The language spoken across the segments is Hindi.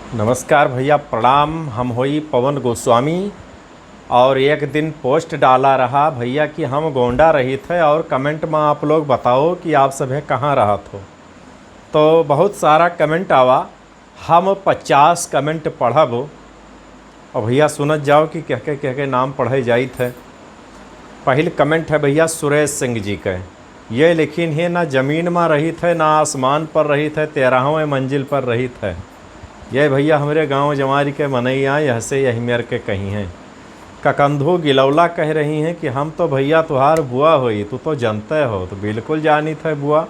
नमस्कार भैया, प्रणाम। हम होई पवन गोस्वामी। और एक दिन पोस्ट डाला रहा भैया कि हम गोंडा रही थे और कमेंट में आप लोग बताओ कि आप सभी कहाँ रहा हो। तो बहुत सारा कमेंट आवा, हम 50 कमेंट पढ़ब और भैया सुनत जाओ कि कह के नाम पढ़े जाई थे। पहल कमेंट है भैया सुरेश सिंह जी के। ये लेकिन है ना ज़मीन में रही थे ना आसमान पर रही थे, 13वें मंजिल पर रही थे। ये भैया हमारे गांव जमारी के मनैया यह से यही मेर के कहीं हैं। ककंधू गिलौला कह रही हैं कि हम तो भैया तुहार बुआ हुई, तू तो जानते हो। तो बिल्कुल जानी थे बुआ।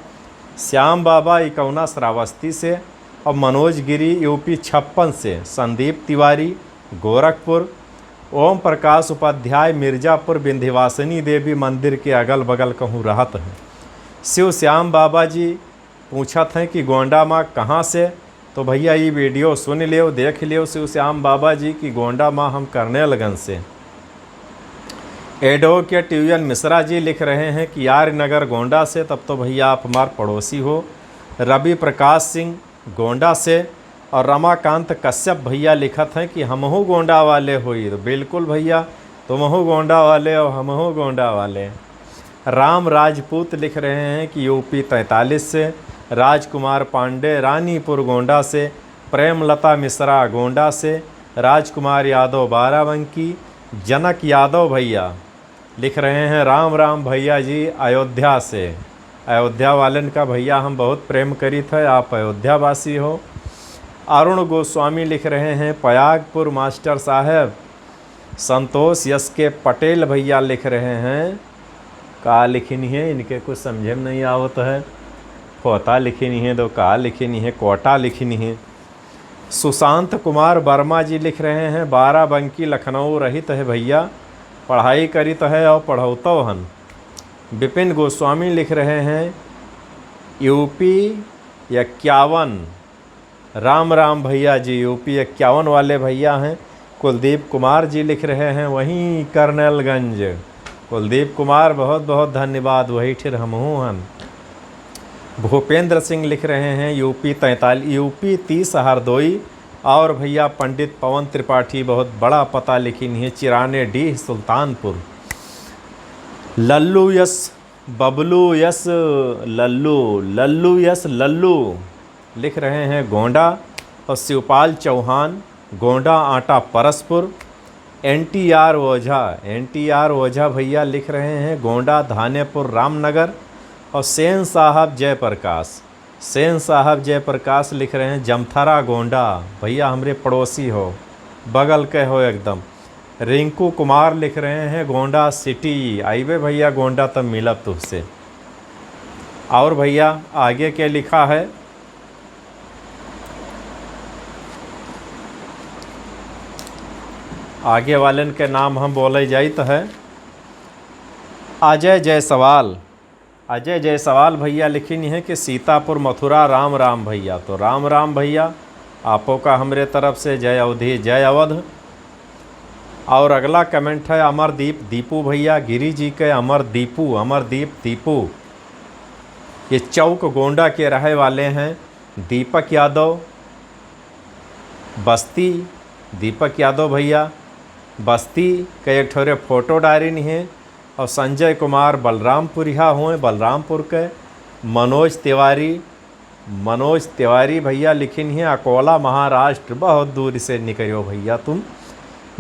श्याम बाबा इकौना श्रावस्ती से और मनोज गिरी यूपी 56 से, संदीप तिवारी गोरखपुर, ओम प्रकाश उपाध्याय मिर्ज़ापुर विंध्यवासिनी देवी मंदिर के अगल बगल कहूँ रहत हैं। शिव श्याम बाबा जी पूछत हैं कि गोंडा माँ कहाँ से। तो भैया ये वीडियो सुन लियो, देख लियो। शिव श्याम बाबा जी की गोंडा माँ हम करनेलगंज से। एडवोकेट यूएन मिश्रा जी लिख रहे हैं कि यार नगर गोंडा से, तब तो भैया आप हमारे पड़ोसी हो। रवि प्रकाश सिंह गोंडा से और रमाकांत कश्यप भैया लिखत हैं कि हमहू गोंडा वाले होई। तो बिल्कुल भैया, तुमहू गोंडा वाले और हमहू गोंडा वाले। राम राजपूत लिख रहे हैं कि यूपी 43 से। राजकुमार पांडे रानीपुर गोंडा से। प्रेमलता मिश्रा गोंडा से। राजकुमार यादव बाराबंकी। जनक यादव भैया लिख रहे हैं राम राम भैया जी अयोध्या से। अयोध्या वालन का भैया हम बहुत प्रेम करी थे, आप अयोध्यावासी हो। अरुण गोस्वामी लिख रहे हैं पयागपुर मास्टर साहब। संतोष यस के पटेल भैया लिख रहे हैं का लिखनी है, इनके कुछ समझे में नहीं आवत है। खोता लिखनी है, दो का लिखनी है, कोटा लिखनी है। सुशांत कुमार वर्मा जी लिख रहे हैं बाराबंकी लखनऊ रहित है भैया, पढ़ाई करी तो है और पढ़ौतो हन। विपिन गोस्वामी लिख रहे हैं यूपी 51। राम राम भैया जी, यूपी 51 वाले भैया हैं। कुलदीप कुमार जी लिख रहे हैं वहीं करनेलगंज। कुलदीप कुमार बहुत बहुत धन्यवाद, वही ठिर हमहू हन। भूपेंद्र सिंह लिख रहे हैं यूपी 30 हरदोई। और भैया पंडित पवन त्रिपाठी बहुत बड़ा पता लिखी है, Chirane Dih Sultanpur. Lallu yes Bablu yes Lallu yes Lallu लिख रहे हैं गोंडा। और शिवपाल चौहान गोंडा आटा परसपुर। एनटीआर ओझा भैया लिख रहे हैं गोंडा धानेपुर रामनगर। और सेन साहब जयप्रकाश लिख रहे हैं जमथरा गोंडा। भैया हमरे पड़ोसी हो, बगल के हो एकदम। रिंकू कुमार लिख रहे हैं गोंडा सिटी। आइबे भैया गोंडा तब मिलब तुझसे। और भैया आगे के लिखा है आगे वालन के नाम हम बोले जाइत है। अजय जायसवाल भैया लिखी है कि सीतापुर मथुरा राम राम भैया। तो राम राम भैया आपो का हमरे तरफ से जय अवधि जय अवध। और अगला कमेंट है अमरदीप दीपू भैया, गिरी जी के अमरदीप दीपू। ये चौक गोंडा के रहे वाले हैं। दीपक यादव भैया बस्ती के एक ठोरे फोटो डायरी नहीं है। और संजय कुमार बलरामपुरिया हुए, बलरामपुर के। मनोज तिवारी भैया लिखिन है अकोला महाराष्ट्र, बहुत दूर से निकलो भैया तुम।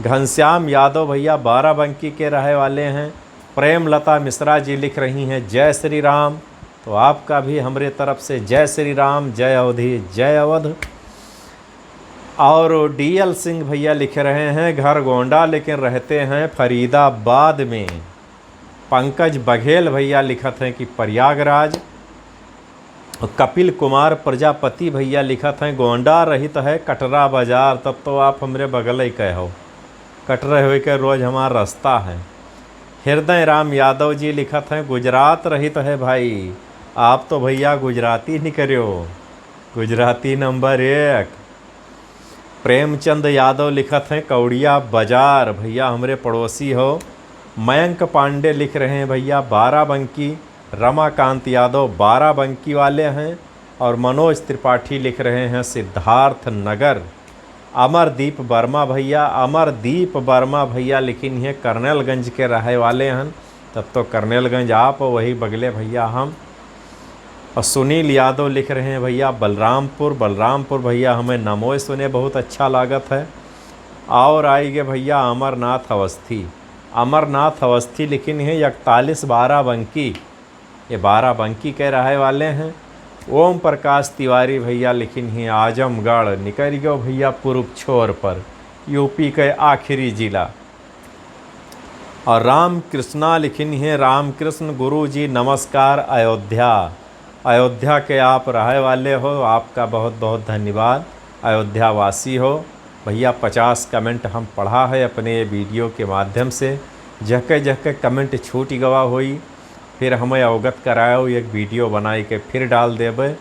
घनश्याम यादव भैया बाराबंकी के रहे वाले हैं। प्रेमलता मिश्रा जी लिख रही हैं जय श्री राम। तो आपका भी हमरे तरफ से जय श्री राम, जय अवधि जय अवध। और डीएल सिंह भैया लिख रहे हैं घर गोंडा लेकिन रहते हैं फरीदाबाद में। पंकज बघेल भैया लिखत हैं कि प्रयागराज। कपिल कुमार प्रजापति भैया लिखत हैं गोंडा रहित है कटरा बाजार। तब तो आप हमरे बगल ही कहो, कटरे हुए के रोज़ हमारा रास्ता है। हृदय राम यादव जी लिखत हैं गुजरात रहित है भाई। आप तो भैया गुजराती नहीं करो, गुजराती नंबर 1। प्रेमचंद यादव लिखत हैं कौड़िया बाजार, भैया हमरे पड़ोसी हो। मयंक पांडे लिख रहे हैं भैया बाराबंकी। रमाकांत यादव बाराबंकी वाले हैं। और मनोज त्रिपाठी लिख रहे हैं सिद्धार्थ नगर। अमरदीप वर्मा भैया, अमरदीप वर्मा भैया लेकिन ये करनेलगंज के रहे वाले हैं। तब तो करनेलगंज आप वही बगले भैया हम। और सुनील यादव लिख रहे हैं भैया बलरामपुर, बलरामपुर भैया हमें नमो सुने बहुत अच्छा लागत है। और आएंगे भैया अमरनाथ अवस्थी, अमरनाथ अवस्थी लेकिन है 41 बाराबंकी, ये बाराबंकी के रहे वाले हैं। ओम प्रकाश तिवारी भैया लेकिन ही आजमगढ़, निकल गयो भैया पूर्व छोर पर, यूपी के आखिरी जिला। और राम कृष्णा लिखिन है रामकृष्ण गुरु जी नमस्कार अयोध्या, अयोध्या के आप रहे वाले हो, आपका बहुत बहुत धन्यवाद, अयोध्या वासी हो भैया। 50 कमेंट हम पढ़ा है अपने ये वीडियो के माध्यम से। जहके जहके कमेंट छूट गवा हुई फिर हमें अवगत कराओ, एक वीडियो बनाई के फिर डाल देवे।